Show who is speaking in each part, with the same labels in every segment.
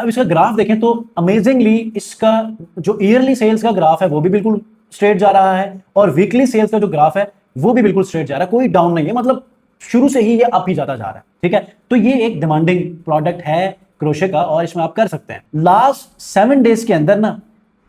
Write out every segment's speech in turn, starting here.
Speaker 1: अब इसका ग्राफ देखें तो अमेजिंगली इसका जो ईयरली सेल्स का ग्राफ है वो भी बिल्कुल स्ट्रेट जा रहा है और वीकली सेल्स का जो ग्राफ है वो भी बिल्कुल स्ट्रेट जा रहा है, कोई डाउन नहीं है, मतलब शुरू से ही ये अप ही जाता जा रहा है। ठीक है, तो ये एक डिमांडिंग प्रोडक्ट है क्रोशे का और इसमें आप कर सकते हैं। लास्ट 7 डेज के अंदर ना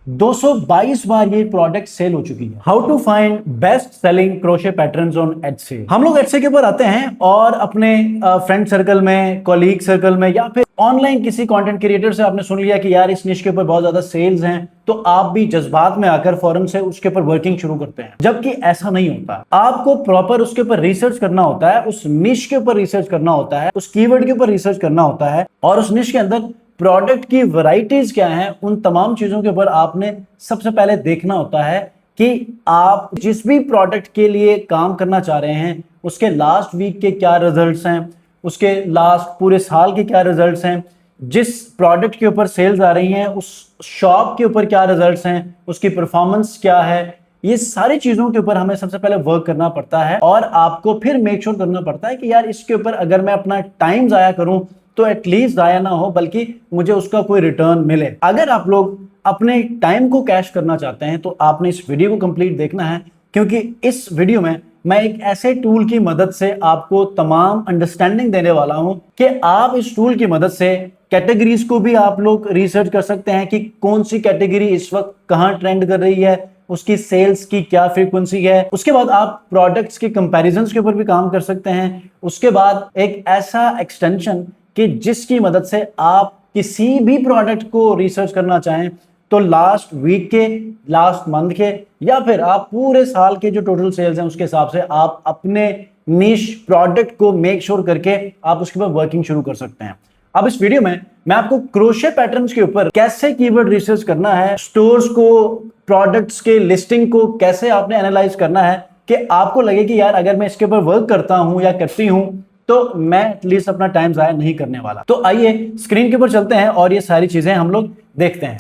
Speaker 1: 222 बार ये प्रोडक्ट सेल हो चुकी है। How to find best selling crochet patterns on Etsy. हम लोग एटसे के ऊपर आते हैं और अपने फ्रेंड सर्कल में, कॉलीग सर्कल में या फिर ऑनलाइन किसी कंटेंट क्रिएटर से आपने सुन लिया कि यार इस निश के ऊपर बहुत ज्यादा सेल्स हैं, तो आप भी जज्बात में आकर फौरन से उसके ऊपर वर्किंग शुरू करते हैं, जबकि ऐसा नहीं होता। आपको प्रॉपर उसके ऊपर रिसर्च करना होता है, उस निश के ऊपर रिसर्च करना होता है, उस कीवर्ड के ऊपर रिसर्च करना होता है और उस निश के अंदर प्रोडक्ट की वैरायटीज क्या हैं, उन तमाम चीजों के ऊपर आपने सबसे पहले देखना होता है कि आप जिस भी प्रोडक्ट के लिए काम करना चाह रहे हैं उसके लास्ट वीक के क्या रिजल्ट्स हैं, उसके लास्ट पूरे साल के क्या रिजल्ट्स हैं, जिस प्रोडक्ट के ऊपर सेल्स आ रही हैं उस शॉप के ऊपर क्या रिजल्ट्स हैं, उसकी परफॉर्मेंस क्या है। ये सारी चीजों के ऊपर हमें सबसे पहले वर्क करना पड़ता है और आपको फिर मेक श्योर करना पड़ता है कि यार इसके ऊपर अगर मैं अपना टाइम जाया करूं तो एटलीस्ट जाया ना हो, बल्कि मुझे उसका कोई रिटर्न मिले। अगर आप लोग अपने टाइम को कैश करना चाहते हैं तो आपने इस वीडियो को कंप्लीट देखना है, क्योंकि इस वीडियो में मैं एक ऐसे टूल की मदद से आपको तमाम अंडरस्टैंडिंग देने वाला हूं कि आप इस टूल की मदद से कैटेगरीज को भी आप लोग रिसर्च कर सकते हैं कि कौन सी कैटेगरी इस वक्त कहां ट्रेंड कर रही है, उसकी सेल्स की क्या फ्रीक्वेंसी है। उसके बाद आप प्रोडक्ट्स के कंपैरिजंस के ऊपर भी काम कर सकते हैं। उसके बाद एक ऐसा एक्सटेंशन कि जिसकी मदद से आप किसी भी प्रोडक्ट को रिसर्च करना चाहें तो लास्ट वीक के, लास्ट मंथ के या फिर आप पूरे साल के जो टोटल सेल्स हैं उसके हिसाब से आप अपने निश प्रोडक्ट को मेक श्योर करके आप उसके ऊपर वर्किंग शुरू कर सकते हैं। अब इस वीडियो में मैं आपको क्रोशे पैटर्न्स के ऊपर कैसे कीवर्ड रिसर्च करना है, स्टोर्स को, प्रोडक्ट्स के लिस्टिंग को कैसे आपने एनालाइज करना है कि आपको लगे कि यार अगर मैं इसके ऊपर वर्क करता हूं या करती हूं तो मैं एटलीस्ट अपना टाइम जाया नहीं करने वाला। तो आइए स्क्रीन के ऊपर चलते हैं और ये सारी चीजें हम लोग देखते हैं।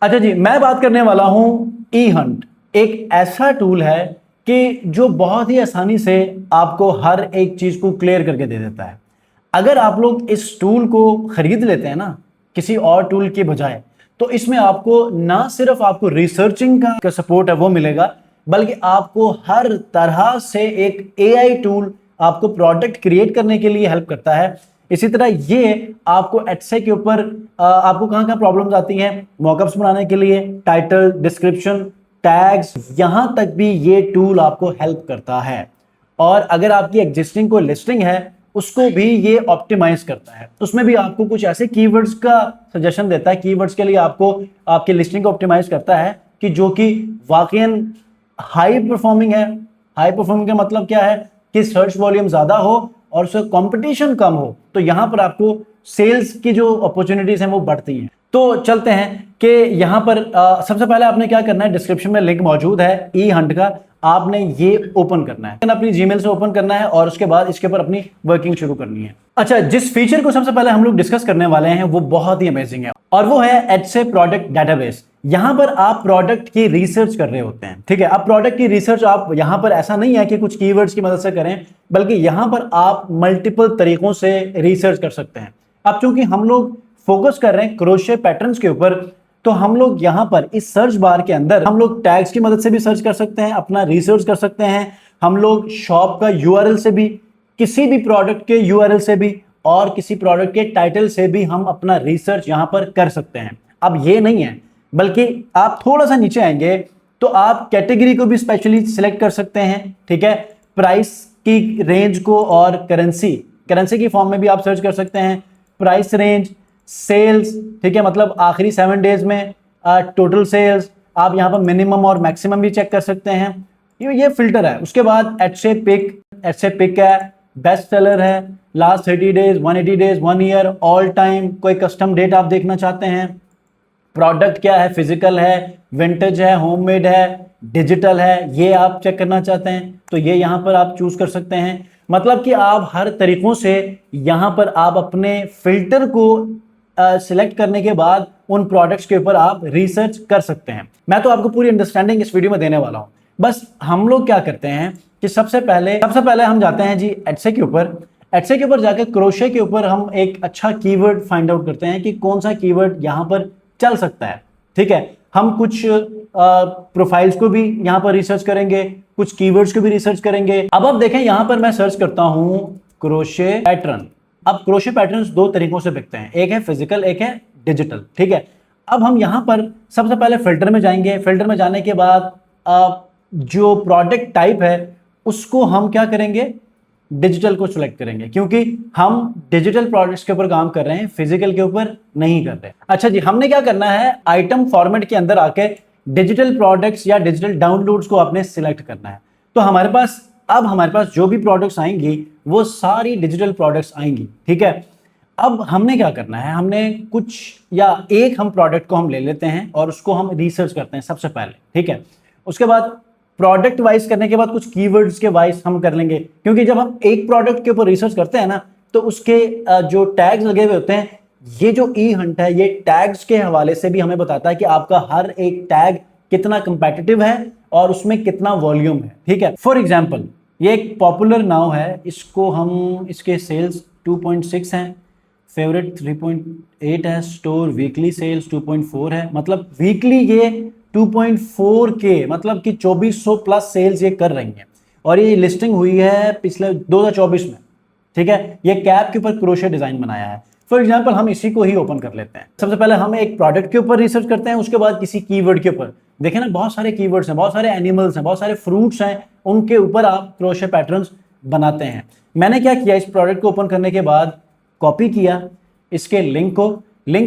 Speaker 1: अच्छा जी, मैं बात करने वाला हूं ई हंट। एक ऐसा टूल है कि जो बहुत ही आसानी से आपको हर एक चीज को क्लियर करके दे देता है। अगर आप लोग इस टूल को खरीद लेते हैं ना किसी और टूल के बजाय, तो इसमें आपको ना सिर्फ आपको रिसर्चिंग का सपोर्ट है वो मिलेगा, बल्कि आपको हर तरह से एक एआई टूल आपको प्रोडक्ट क्रिएट करने के लिए हेल्प करता है। इसी तरह ये आपको एटसे के ऊपर आपको कहां प्रॉब्लम्स आती हैं, मॉकअप्स बनाने के लिए, टाइटल, डिस्क्रिप्शन, टैग्स, यहां तक भी ये टूल आपको हेल्प करता है। और अगर आपकी एग्जिस्टिंग कोई लिस्टिंग है उसको भी ये ऑप्टिमाइज करता है। उसमें भी आपको कुछ ऐसे कीवर्ड्स का सजेशन देता है, कीवर्ड्स के लिए आपको आपकी लिस्टिंग को ऑप्टिमाइज करता है कि जो कि वाकईन हाई परफॉर्मिंग है। हाई परफॉर्मिंग का मतलब क्या है कि सर्च वॉल्यूम ज्यादा हो और उसका कंपटीशन कम हो, तो यहां पर आपको सेल्स की जो अपॉर्चुनिटीज हैं वो बढ़ती हैं। तो चलते हैं कि यहां पर सबसे पहले आपने क्या करना है, डिस्क्रिप्शन में लिंक मौजूद है ई हंट का, आपने ये ओपन करना है, अपनी जीमेल से ओपन करना है और उसके बाद इसके ऊपर अपनी वर्किंग शुरू करनी है। अच्छा, जिस फीचर को सबसे पहले हम लोग डिस्कस करने वाले हैं वो बहुत ही अमेजिंग है और वो है एटसे प्रोडक्ट डेटाबेस। यहां पर आप प्रोडक्ट की रिसर्च कर रहे होते हैं, ठीक है। अब प्रोडक्ट की रिसर्च आप यहां पर ऐसा नहीं है कि कुछ कीवर्ड्स की मदद से करें, बल्कि यहां पर आप मल्टीपल तरीकों से रिसर्च कर सकते हैं। अब चूंकि हम लोग फोकस कर रहे हैं क्रोशे पैटर्न्स के ऊपर, तो हम लोग यहां पर इस सर्च बार के अंदर हम लोग टैग्स की मदद से भी सर्च कर सकते हैं, अपना रिसर्च कर सकते हैं। हम लोग शॉप का यूआरएल से भी, किसी भी प्रोडक्ट के यूआरएल से भी और किसी प्रोडक्ट के टाइटल से भी हम अपना रिसर्च यहां पर कर सकते हैं। अब ये नहीं है, बल्कि आप थोड़ा सा नीचे आएंगे तो आप कैटेगरी को भी स्पेशली सिलेक्ट कर सकते हैं, ठीक है। प्राइस की रेंज को और करेंसी की फॉर्म में भी आप सर्च कर सकते हैं। प्राइस रेंज, सेल्स, ठीक है, मतलब आखिरी 7 डेज में टोटल सेल्स, आप यहां पर मिनिमम और मैक्सिमम भी चेक कर सकते हैं। ये फिल्टर है। उसके बाद एटसे पिक है, बेस्ट सेलर है, last 30 days, 180 days, 1 year, all time, कोई कस्टम डेट आप देखना चाहते हैं, प्रोडक्ट क्या है, फिजिकल है, विंटेज है, होममेड है, डिजिटल है, ये आप चेक करना चाहते हैं तो ये यहां पर आप चूज कर सकते हैं। मतलब कि आप हर तरीकों से यहां पर आप अपने फिल्टर को सिलेक्ट करने के बाद उन प्रोडक्ट्स के ऊपर आप रिसर्च कर सकते हैं। मैं तो आपको पूरी अंडरस्टैंडिंग इस वीडियो में देने वाला हूं। बस हम लोग क्या करते हैं कि सबसे पहले हम जाते हैं जी एटसे के ऊपर। एटसे के ऊपर जाकर क्रोशे के ऊपर हम एक अच्छा कीवर्ड फाइंड आउट करते हैं कि कौन सा कीवर्ड यहां पर चल सकता है। ठीक है, हम कुछ प्रोफाइल्स को भी यहां पर रिसर्च करेंगे, कुछ कीवर्ड्स को भी रिसर्च करेंगे। अब आप देखें यहां पर मैं सर्च करता हूं क्रोशे पैटर्न। अब क्रोशे पैटर्न्स दो तरीकों से बिकते हैं, एक है फिजिकल, एक है डिजिटल। ठीक है, अब हम यहां पर सबसे पहले फिल्टर में जाएंगे। फिल्टर में जाने के बाद जो प्रोडक्ट टाइप है उसको हम क्या करेंगे, डिजिटल को सिलेक्ट करेंगे, क्योंकि हम डिजिटल प्रोडक्ट्स के ऊपर काम कर रहे हैं, फिजिकल के ऊपर नहीं कर रहे। अच्छा जी, हमने क्या करना है, आइटम फॉर्मेट के अंदर आके डिजिटल प्रोडक्ट्स या डिजिटल डाउनलोड्स को आपने सिलेक्ट करना है। तो हमारे पास जो भी प्रोडक्ट्स आएंगी वो सारी डिजिटल प्रोडक्ट्स आएंगी। ठीक है, अब हमने क्या करना है, हमने कुछ या एक हम प्रोडक्ट को हम ले लेते हैं और उसको हम रिसर्च करते हैं सबसे पहले। ठीक है, उसके बाद प्रोडक्ट वाइज करने के बाद कुछ कीवर्ड्स के वाइज हम कर लेंगे, क्योंकि जब हम एक प्रोडक्ट के ऊपर रिसर्च करते हैं ना तो उसके जो टैग्स लगे हुए होते हैं, ये जो ई हंट है ये टैग्स के हवाले से भी हमें बताता है कि आपका हर एक टैग कितना कंपेटिटिव है और उसमें कितना वॉल्यूम है। ठीक है, फॉर एग्जांपल ये एक पॉपुलर नाउ है, इसको हम इसके सेल्स 2.6 हैं, फेवरेट 3.8 है, स्टोर वीकली सेल्स 2.4 है, मतलब वीकली ये 2.4 के मतलब कि 2400 प्लस सेल्स ये कर रही हैं और ये लिस्टिंग हुई है पिछले 2024 में। ठीक है, ये कैप के ऊपर क्रोशे डिजाइन बनाया है। फॉर एग्जांपल हम इसी को ही ओपन कर लेते हैं। सबसे पहले हम एक प्रोडक्ट के ऊपर रिसर्च करते हैं, उसके बाद किसी कीवर्ड के ऊपर। देखें ना, बहुत सारे कीवर्ड्स हैं, बहुत सारे एनिमल्स हैं, बहुत सारे फ्रूट्स हैं, उनके ऊपर आप क्रोशे पैटर्न्स बनाते हैं। मैंने क्या किया, इस प्रोडक्ट को ओपन करने के बाद कॉपी किया इसके लिंक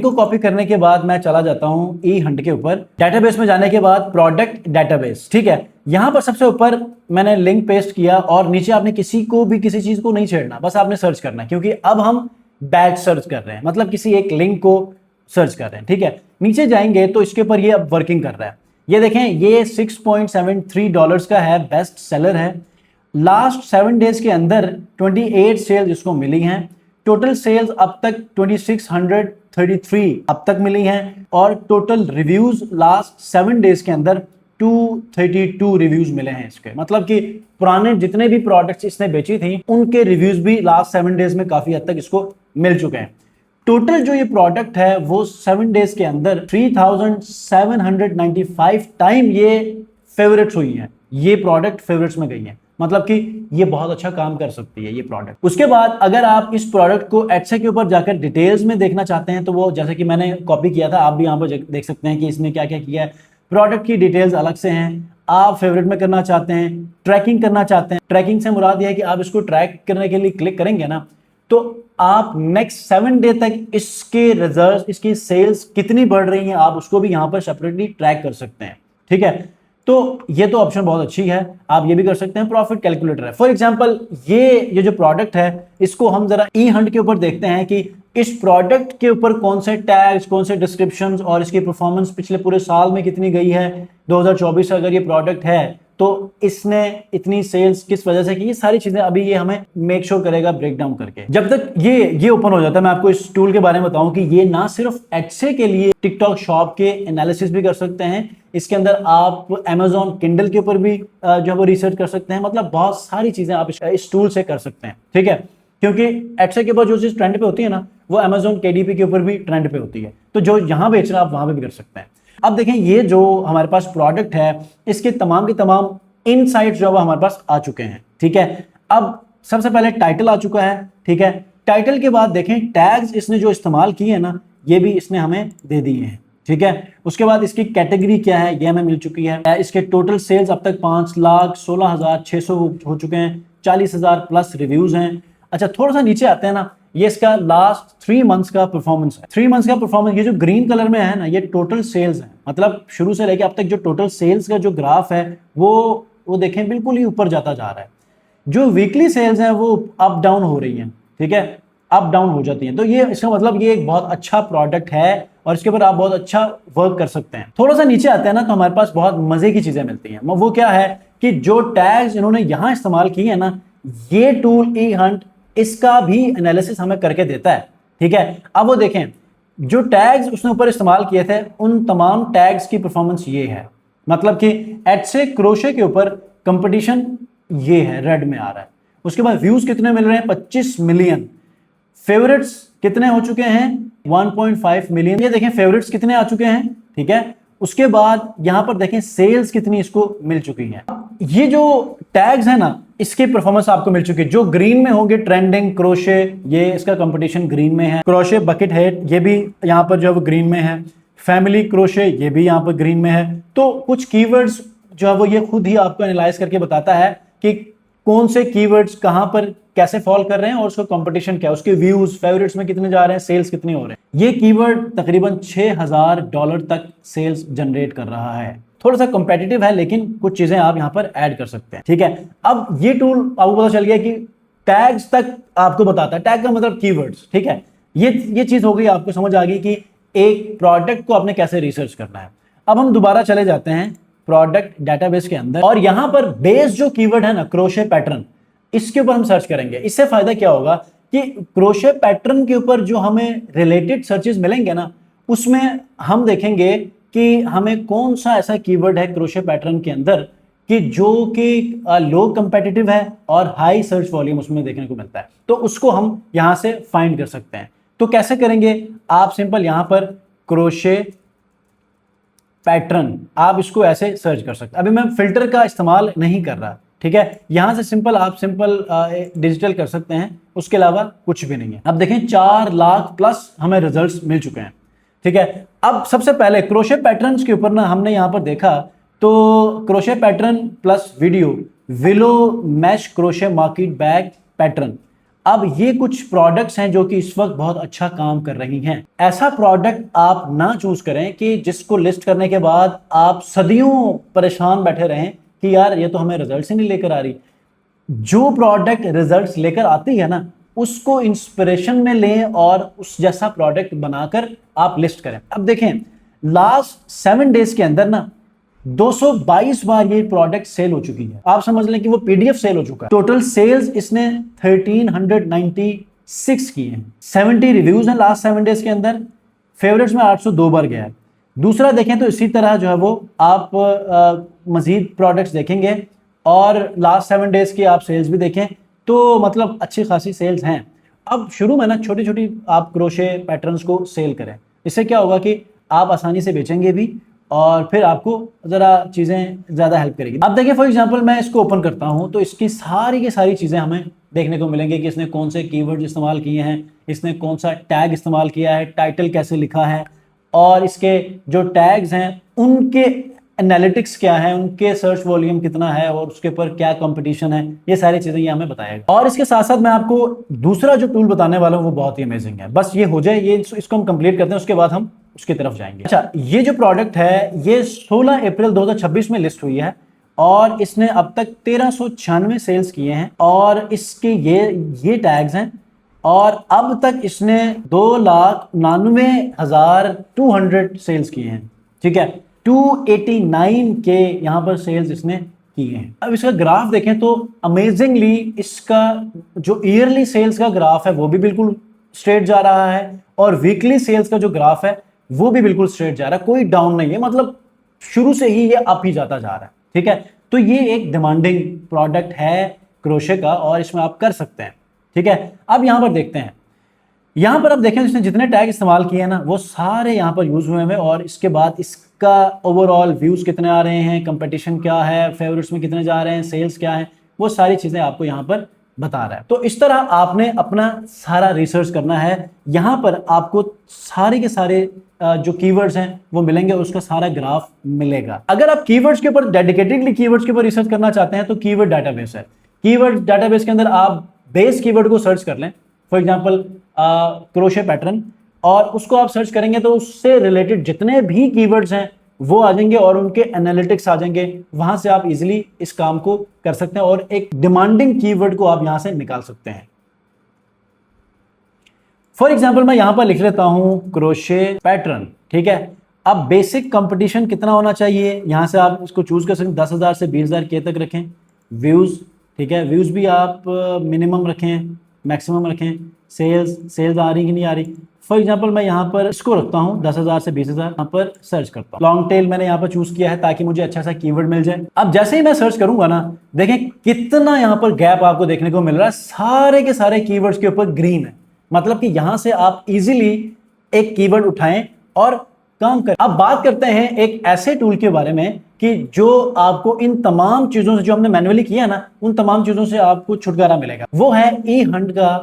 Speaker 1: को कॉपी करने के बाद मैं चला जाता हूं ई हंट के ऊपर। डेटाबेस में जाने के बाद प्रोडक्ट डेटाबेस। ठीक है, यहां पर सबसे ऊपर मैंने लिंक पेस्ट किया और नीचे आपने किसी चीज को नहीं छेड़ना, बस आपने सर्च करना है, क्योंकि अब हम बैच सर्च कर रहे हैं, मतलब किसी एक लिंक को सर्च कर रहे हैं। ठीक है, नीचे जाएंगे तो इसके ऊपर ये अब वर्किंग कर रहा है। ये देखें, ये $6.73 का है, बेस्ट सेलर है। लास्ट 7 डेज के अंदर 28 सेल्स इसको मिली हैं। टोटल सेल्स अब तक 2633 अब तक मिली हैं और टोटल रिव्यूज लास्ट 7 डेज के अंदर 232 रिव्यूज मिले हैं इसके। मतलब कि पुराने जितने भी प्रोडक्ट्स इसने बेची थी उनके रिव्यूज भी लास्ट 7 डेज में काफी हद तक इसको मिल चुके हैं। टोटल जो ये प्रोडक्ट है वो 7 डेज के अंदर 3795 टाइम ये फेवरेट्स हुई हैं, ये प्रोडक्ट फेवरेट्स में गई हैं, मतलब कि ये बहुत अच्छा काम कर सकती है ये प्रोडक्ट। उसके बाद अगर आप इस प्रोडक्ट को एटसे के ऊपर जाकर डिटेल्स में देखना चाहते हैं तो वो जैसे कि मैंने कॉपी किया था, आप भी यहाँ पर देख सकते हैं कि इसने क्या क्या किया है। प्रोडक्ट की डिटेल्स अलग से हैं, आप फेवरेट में करना चाहते हैं, ट्रैकिंग करना चाहते हैं। ट्रैकिंग से मुराद यह है कि आप इसको ट्रैक करने के लिए क्लिक करेंगे ना तो आप नेक्स्ट 7 डे तक इसके रिजल्ट, इसकी सेल्स कितनी बढ़ रही हैं, आप उसको भी यहाँ पर सेपरेटली ट्रैक कर सकते हैं। ठीक है, तो ये तो ऑप्शन बहुत अच्छी है, आप ये भी कर सकते हैं। प्रॉफिट कैलकुलेटर है, फॉर एग्जांपल ये जो प्रोडक्ट है इसको हम जरा ई हंट के ऊपर देखते हैं कि इस प्रोडक्ट के ऊपर कौन से टैग्स, कौन से डिस्क्रिप्शंस और इसकी परफॉर्मेंस पिछले पूरे साल में कितनी गई है। 2024 से अगर ये प्रोडक्ट है तो इसने इतनी सेल्स किस वजह से की, ये सारी चीजें अभी ये हमें मेक श्योर करेगा ब्रेक डाउन करके। जब तक ये ओपन हो जाता है मैं आपको इस टूल के बारे में बताऊं कि ये ना सिर्फ एटसे के लिए टिकटॉक शॉप के एनालिसिस भी कर सकते हैं, इसके अंदर आप Amazon किंडल के ऊपर भी जो है वो रिसर्च कर सकते हैं। मतलब बहुत सारी चीजें आप इस टूल से कर सकते हैं। ठीक है, क्योंकि एटसे के ऊपर जो चीज ट्रेंड पे होती है ना वो Amazon KDP के ऊपर भी ट्रेंड पे होती है, तो जो यहां बेच रहे हैं आप वहां पे भी कर सकते हैं। अब देखें, ये जो हमारे पास प्रोडक्ट है इसके तमाम के तमाम इनसाइट्स जो है हमारे पास आ चुके हैं। ठीक है, अब सबसे पहले टाइटल आ चुका है। ठीक है, टाइटल के बाद देखें टैग्स इसने जो इस्तेमाल किए हैं ना ये भी इसने हमें दे दिए हैं। ठीक है, उसके बाद इसकी कैटेगरी क्या है ये हमें मिल चुकी है। इसके टोटल सेल्स अब तक 5,16,600 हो चुके हैं, 40,000 प्लस रिव्यूज हैं। अच्छा, थोड़ा सा नीचे आते हैं ना, ये इसका लास्ट 3 मंथ्स का परफॉर्मेंस है। 3 मंथ्स का परफॉर्मेंस, ये जो ग्रीन कलर में है ना ये टोटल सेल्स है, मतलब शुरू से लेकर अब तक जो टोटल सेल्स का जो ग्राफ है वो देखें बिल्कुल ही ऊपर जाता जा रहा है। जो वीकली सेल्स हैं वो अप डाउन हो रही हैं। ठीक है, अप डाउन हो जाती हैं, तो ये इसका मतलब ये एक बहुत अच्छा प्रोडक्ट है और इसके ऊपर आप बहुत अच्छा वर्क कर सकते हैं। थोड़ा सा नीचे आते हैं ना तो हमारे पास बहुत मजे की चीजें मिलती हैं। वो क्या है कि जो टैग्स इन्होंने यहां इस्तेमाल किए हैं ना, ये टूल ई हंट इसका भी एनालिसिस हमें करके देता है। ठीक है, अब वो देखें जो टैग्स उसने ऊपर इस्तेमाल किए थे उन तमाम टैग्स की परफॉर्मेंस ये है, मतलब कि एटसे क्रोशे के ऊपर कंपटीशन ये है, रेड में आ रहा है। उसके बाद व्यूज कितने मिल रहे हैं 25 मिलियन, फेवरेट्स कितने हो चुके हैं 1.5 मिलियन, ये देखें फेवरेट्स कितने आ चुके हैं, ठीक है। उसके बाद यहां पर देखें सेल्स कितनी इसको मिल चुकी है। ये जो टैग्स है ना इसकी परफॉर्मेंस आपको मिल चुकी है, जो ग्रीन में होंगे ट्रेंडिंग क्रोशे, ये इसका कंपटीशन ग्रीन में है, क्रोशे बकेट हेड ये भी यहां पर जो है वो ग्रीन में है, फैमिली क्रोशे ये भी यहां पर ग्रीन में है। तो कुछ कीवर्ड्स जो है वो ये खुद ही आपको एनालाइज करके बताता है कि कौन से कीवर्ड्स कहां पर कैसे फॉल कर रहे हैं और उसका कंपटीशन क्या है, उसके व्यूज फेवरेट्स में कितने जा रहे हैं, सेल्स कितने हो रहे हैं। ये कीवर्ड तकरीबन $6000 तक सेल्स जनरेट कर रहा है। थोड़ा सा कॉम्पिटिटिव है लेकिन कुछ चीजें आप यहां पर ऐड कर सकते हैं, ठीक है। अब ये टूल आपको पता चल गया कि टैग्स तक आपको बताता है, टैग का मतलब कीवर्ड्स, ठीक है। ये चीज हो गई, आपको समझ आ गई कि एक प्रोडक्ट को आपने कैसे रिसर्च करना है। अब हम दोबारा चले जाते हैं प्रोडक्ट डेटाबेस के अंदर और यहां पर बेस जो कीवर्ड है ना क्रोशे पैटर्न, इसके ऊपर हम सर्च करेंगे। इससे फायदा क्या होगा कि क्रोशे पैटर्न के ऊपर जो हमें रिलेटेड सर्चेस मिलेंगे ना, उसमें हम देखेंगे कि हमें कौन सा ऐसा कीवर्ड है क्रोशे पैटर्न के अंदर कि जो कि लो कंपेटिटिव है और हाई सर्च वॉल्यूम उसमें देखने को मिलता है, तो उसको हम यहां से फाइंड कर सकते हैं। तो कैसे करेंगे, आप सिंपल यहां पर क्रोशे पैटर्न आप इसको ऐसे सर्च कर सकते हैं। अभी मैं फिल्टर का इस्तेमाल नहीं कर रहा, ठीक है। यहां से सिंपल आप डिजिटल कर सकते हैं, उसके अलावा कुछ भी नहीं है। अब देखें 4 लाख प्लस हमें रिजल्ट्स मिल चुके हैं, ठीक है। अब सबसे पहले क्रोशे पैटर्न्स के ऊपर ना हमने यहां पर देखा तो crochet pattern plus video willow mesh crochet market bag pattern. अब ये कुछ प्रोडक्ट्स हैं जो कि इस वक्त बहुत अच्छा काम कर रही हैं। ऐसा प्रोडक्ट आप ना चूज करें कि जिसको लिस्ट करने के बाद आप सदियों परेशान बैठे रहें कि यार ये तो हमें रिजल्ट्स ही नहीं लेकर आ रही। जो प्रोडक्ट रिजल्ट्स लेकर आती है ना उसको इंस्पिरेशन में लें और उस जैसा प्रोडक्ट बनाकर आप लिस्ट करें। अब देखें लास्ट 7 डेज के अंदर ना 222 बार ये प्रोडक्ट सेल हो चुकी है। आप समझ लें कि वो पीडीएफ सेल हो चुका है। टोटल सेल्स इसने 1396 की हैं। 70 रिव्यूज हैं लास्ट 7 डेज के अंदर, फेवरेट्स में 802 बार गया है। दूसरा देखें तो इसी तरह जो है वो आप मजीद प्रोडक्ट्स देखेंगे और लास्ट 7 डेज की आप सेल्स भी देखें तो मतलब अच्छी खासी सेल्स हैं। अब शुरू में ना छोटी छोटी आप क्रोशे पैटर्न्स को सेल करें, इससे क्या होगा कि आप आसानी से बेचेंगे भी और फिर आपको ज़रा चीज़ें ज़्यादा हेल्प करेगी। अब देखिए फॉर एग्जांपल मैं इसको ओपन करता हूं तो इसकी सारी की सारी चीज़ें हमें देखने को मिलेंगे कि इसने कौन से कीवर्ड्स इस्तेमाल किए हैं, इसने कौन सा टैग इस्तेमाल किया है, टाइटल कैसे लिखा है और इसके जो टैग्स हैं उनके एनालिटिक्स क्या है, उनके सर्च वॉल्यूम कितना है और उसके ऊपर क्या कंपटीशन है, ये सारी चीज़ें ये हमें बताएगा। और इसके साथ साथ मैं आपको दूसरा जो टूल बताने वाला हूँ वो बहुत ही अमेजिंग है। बस ये हो जाए, ये इसको हम कंप्लीट करते हैं, उसके बाद हम उसकी तरफ जाएंगे। अच्छा, ये जो प्रोडक्ट है ये 16 अप्रैल 2026 में लिस्ट हुई है और इसने अब तक 1396 सेल्स किए हैं और इसके ये टैग्स हैं और अब तक इसने 2,99,200 सेल्स किए हैं, ठीक है। 289 के यहाँ पर सेल्स इसने किए हैं। अब इसका ग्राफ देखें तो अमेजिंगली इसका जो ईयरली सेल्स का ग्राफ है वो भी बिल्कुल स्ट्रेट जा रहा है और वीकली सेल्स का जो ग्राफ है वो भी बिल्कुल स्ट्रेट जा रहा है, कोई डाउन नहीं है, मतलब शुरू से ही ये अप ही जाता जा रहा है, ठीक है। तो ये एक डिमांडिंग प्रोडक्ट है क्रोशे का और इसमें आप कर सकते हैं, ठीक है। अब यहां पर देखते हैं, यहां पर आप देखें इसने जितने टैग इस्तेमाल किए हैं ना वो सारे यहां पर यूज हुए हैं और इसके बाद इसका ओवरऑल व्यूज कितने आ रहे हैं, कंपटीशन क्या है, फेवरेट्स में कितने जा रहे हैं, सेल्स क्या है, वो सारी चीजें आपको यहां पर बता रहा है। तो इस तरह आपने अपना सारा रिसर्च करना है। यहां पर आपको सारे के सारे जो कीवर्ड्स हैं वो मिलेंगे, उसका सारा ग्राफ मिलेगा। अगर आप कीवर्ड्स के ऊपर डेडिकेटेडली कीवर्ड्स के ऊपर रिसर्च करना चाहते हैं तो कीवर्ड डाटाबेस है। कीवर्ड डाटाबेस के अंदर आप बेस कीवर्ड को सर्च कर लें, फॉर एग्जांपल क्रोशे पैटर्न, और उसको आप सर्च करेंगे तो उससे रिलेटेड जितने भी कीवर्ड्स हैं वो आ जाएंगे और उनके एनालिटिक्स आ जाएंगे। वहां से आप इजीली इस काम को कर सकते हैं और एक डिमांडिंग कीवर्ड को आप यहां से निकाल सकते हैं। फॉर एग्जांपल मैं यहां पर लिख लेता हूं क्रोशे पैटर्न, ठीक है। अब बेसिक कंपटीशन कितना होना चाहिए, यहां से आप इसको चूज कर सकते हैं, 10,000 से 20,000 के तक रखें। व्यूज, ठीक है, व्यूज भी आप मिनिमम रखें, मैक्सिमम रखें। सेल्स आ रही कि नहीं आ रही, फॉर एग्जाम्पल मैं यहाँ पर इसको रखता हूँ 10,000 से 20,000, यहाँ पर सर्च करता हूँ। लॉन्ग टेल मैंने यहाँ पर चूज किया है ताकि मुझे अच्छा सा कीवर्ड मिल जाए। अब जैसे ही मैं सर्च करूंगा ना, देखें कितना यहाँ पर गैप आपको देखने को मिल रहा है, सारे के सारे कीवर्ड्स के ऊपर ग्रीन है, मतलब कि यहां से आप इजीली एक कीवर्ड उठाएं और काम करें। अब बात करते हैं एक ऐसे टूल के बारे में कि जो आपको इन तमाम चीजों से, जो हमने मैन्युअली किया ना, उन तमाम चीजों से आपको छुटकारा मिलेगा। वो है eHunt का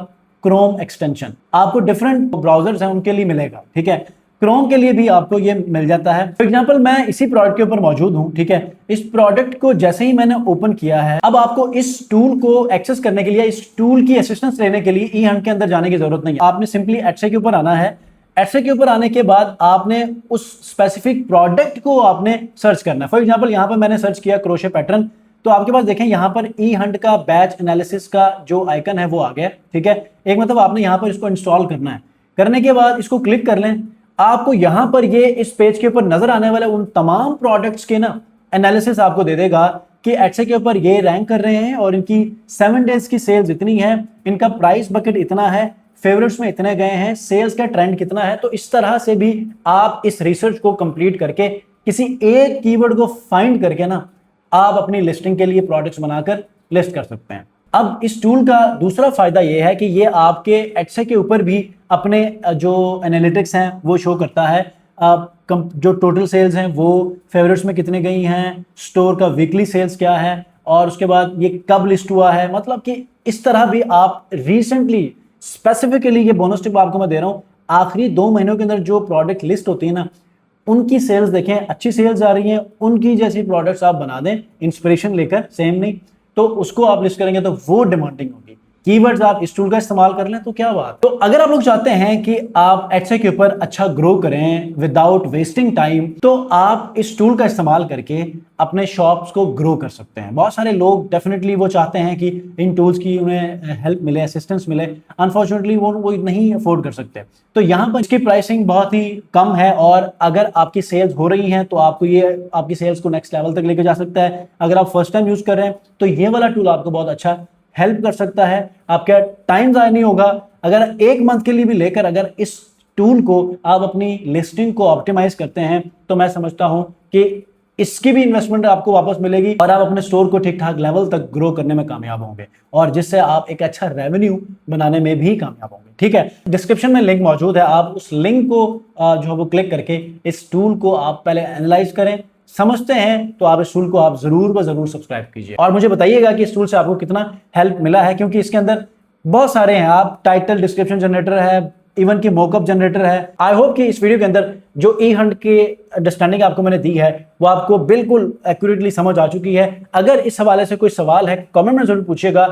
Speaker 1: क्रोम एक्सटेंशन। आपको डिफरेंट ब्राउजर्स हैं उनके लिए मिलेगा, ठीक है। क्रोम के लिए भी आपको ये मिल जाता है। फॉर एग्जांपल मैं इसी प्रोडक्ट के ऊपर मौजूद हूं, ठीक है। इस प्रोडक्ट को जैसे ही मैंने ओपन किया है, अब आपको इस टूल को एक्सेस करने के लिए, इस टूल की असिस्टेंस लेने के लिए eHunt के अंदर जाने की जरूरत नहीं है। आपने सिंपली एडसे के ऊपर आना है। एडसे के ऊपर आने के बाद आपने उस स्पेसिफिक प्रोडक्ट को आपने सर्च करना है। फॉर एग्जाम्पल यहाँ पर मैंने सर्च किया क्रोशे पैटर्न, तो आपके पास देखें यहाँ पर eHunt का बैच एनालिसिस का जो आइकन है वो आ गया, ठीक है। एक मतलब आपने यहाँ पर इसको इंस्टॉल करना है। करने के बाद इसको क्लिक कर लें, आपको यहां पर ये इस पेज के ऊपर नजर आने वाले उन तमाम प्रोडक्ट्स के ना एनालिसिस आपको दे देगा कि एडसे के ऊपर ये रैंक कर रहे हैं और इनकी 7 डेज की सेल्स इतनी है, इनका प्राइस बकेट इतना है, फेवरेट्स में इतने गए हैं, सेल्स का ट्रेंड कितना है। तो इस तरह से भी आप इस रिसर्च को कंप्लीट करके किसी एक कीवर्ड को फाइंड करके ना आप अपनी लिस्टिंग के लिए प्रोडक्ट्स बनाकर लिस्ट कर सकते हैं। अब इस टूल का दूसरा फायदा यह है कि ये आपके एडसे के ऊपर भी अपने जो एनालिटिक्स हैं वो शो करता है। जो टोटल सेल्स हैं वो फेवरेट्स में कितने गई हैं, स्टोर का वीकली सेल्स क्या है, और उसके बाद ये कब लिस्ट हुआ है। मतलब कि इस तरह भी आप रिसेंटली स्पेसिफिकली, ये बोनस टिप आपको मैं दे रहा हूं, आखिरी 2 महीनों के अंदर जो प्रोडक्ट लिस्ट होती है ना, उनकी सेल्स देखें, अच्छी सेल्स आ रही हैं, उनकी जैसी प्रोडक्ट्स आप बना दें इंस्पिरेशन लेकर, सेम नहीं तो उसको आप लिस्ट करेंगे तो वो डिमांडिंग होगी। कीवर्ड्स आप इस टूल का इस्तेमाल कर लें तो क्या बात। तो अगर आप लोग चाहते हैं कि आप एडसे के ऊपर अच्छा ग्रो करें विदाउट वेस्टिंग टाइम, तो आप इस टूल का इस्तेमाल करके अपने शॉप्स को ग्रो कर सकते हैं। बहुत सारे लोग डेफिनेटली वो चाहते हैं कि इन टूल्स की उन्हें हेल्प मिले, असिस्टेंस मिले, अनफॉर्चुनेटली वो नहीं अफोर्ड कर सकते। तो यहाँ पर इसकी प्राइसिंग बहुत ही कम है और अगर आपकी सेल्स हो रही हैं तो आपको ये आपकी सेल्स को नेक्स्ट लेवल तक लेके जा सकता है। अगर आप फर्स्ट टाइम यूज कर रहे हैं तो ये वाला टूल आपको बहुत अच्छा हेल्प कर सकता है। आपका टाइम ज़ाया नहीं होगा। अगर 1 मंथ के लिए भी लेकर अगर इस टूल को आप अपनी लिस्टिंग को ऑप्टिमाइज करते हैं तो मैं समझता हूं कि इसकी भी इन्वेस्टमेंट आपको वापस मिलेगी और आप अपने स्टोर को ठीक ठाक लेवल तक ग्रो करने में कामयाब होंगे और जिससे आप एक अच्छा रेवेन्यू बनाने में भी कामयाब होंगे। ठीक है, डिस्क्रिप्शन में लिंक मौजूद है, आप उस लिंक को जो है वो क्लिक करके इस टूल को आप पहले एनालाइज करें। समझते हैं तो आप इस टूल को आप जरूर व जरूर सब्सक्राइब कीजिए और मुझे बताइएगा कि इस टूल से आपको कितना हेल्प मिला है, क्योंकि इसके अंदर बहुत सारे हैं। आप टाइटल डिस्क्रिप्शन जनरेटर है, इवन की मॉकअप जनरेटर है। आई होप कि इस वीडियो के अंदर जो eHunt की अंडरस्टैंडिंग आपको मैंने दी है वो आपको बिल्कुल एक्यूरेटली समझ आ चुकी है। अगर इस हवाले से कोई सवाल है कमेंट में जरूर पूछिएगा।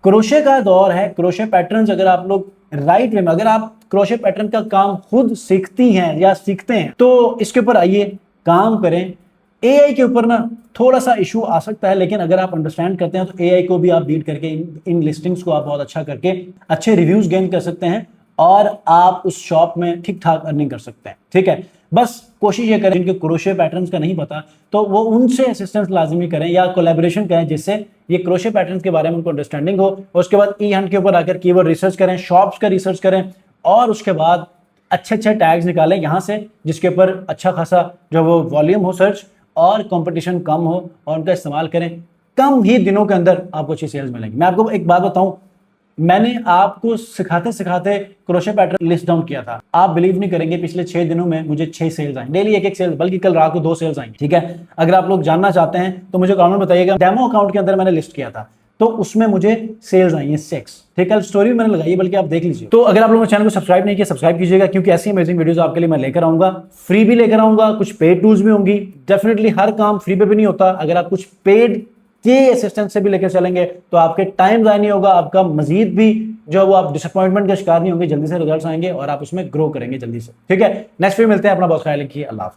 Speaker 1: क्रोशे का दौर है, क्रोशे पैटर्न्स अगर आप लोग राइट वे में, अगर आप क्रोशे पैटर्न का काम खुद सीखती हैं या सीखते हैं तो इसके ऊपर आइए काम करें। AI के ऊपर ना थोड़ा सा इशू आ सकता है, लेकिन अगर आप अंडरस्टैंड करते हैं तो AI को भी आप बीट करके इन लिस्टिंग्स को आप बहुत अच्छा करके अच्छे रिव्यूज गेन कर सकते हैं और आप उस शॉप में ठीक ठाक अर्निंग कर सकते हैं। ठीक है, बस कोशिश ये करें जिनके क्रोशे पैटर्न्स का नहीं पता तो वो उनसे असिस्टेंस लाजमी करें या कोलैबोरेशन करें जिससे ये क्रोशे पैटर्न्स के बारे में उनको अंडरस्टैंडिंग हो। और उसके बाद eHunt के ऊपर आकर कीवर्ड रिसर्च करें, शॉप्स का रिसर्च करें और उसके बाद अच्छे अच्छे टैग्स निकालें यहाँ से जिसके ऊपर अच्छा खासा जो वो वॉल्यूम हो सर्च और कंपटीशन कम हो और उनका इस्तेमाल करें। कम ही दिनों के अंदर आपको अच्छी सेल्स मिलेंगी। मैं आपको एक बात बताऊं, मैंने आपको सिखाते सिखाते क्रोशे पैटर्न लिस्ट डाउन किया था। आप बिलीव नहीं करेंगे, पिछले 6 दिनों में मुझे 6 सेल्स आई, डेली एक सेल्स, बल्कि कल रात को 2 सेल्स आई। ठीक है, अगर आप लोग जानना चाहते हैं तो मुझे कमेंट बताइएगा। डेमो अकाउंट के अंदर मैंने लिस्ट किया था तो उसमें मुझे सेल्स आई हैं 6। ठीक है, स्टोरी मैंने लगाई है, बल्कि आप देख लीजिए। तो अगर आप लोगों ने चैनल को सब्सक्राइब नहीं किया सब्सक्राइब कीजिएगा, क्योंकि ऐसी अमेजिंग वीडियोस आपके लिए मैं लेकर आऊंगा। फ्री भी लेकर आऊंगा, कुछ पेड टूल्स भी होंगी। डेफिनेटली हर काम फ्री पे भी नहीं होता। अगर आप कुछ पेड के असिस्टेंस से भी लेकर चलेंगे तो आपके टाइम ज़ाया नहीं होगा, आपका मजीद भी जो वो आप डिसअपॉइंटमेंट का शिकार नहीं होंगे, जल्दी से रिजल्ट्स आएंगे और आप उसमें ग्रो करेंगे जल्दी से। ठीक है, नेक्स्ट वीडियो मिलते हैं। अपना बहुत ख्याल रखिए। अल्लाह हाफ़िज़।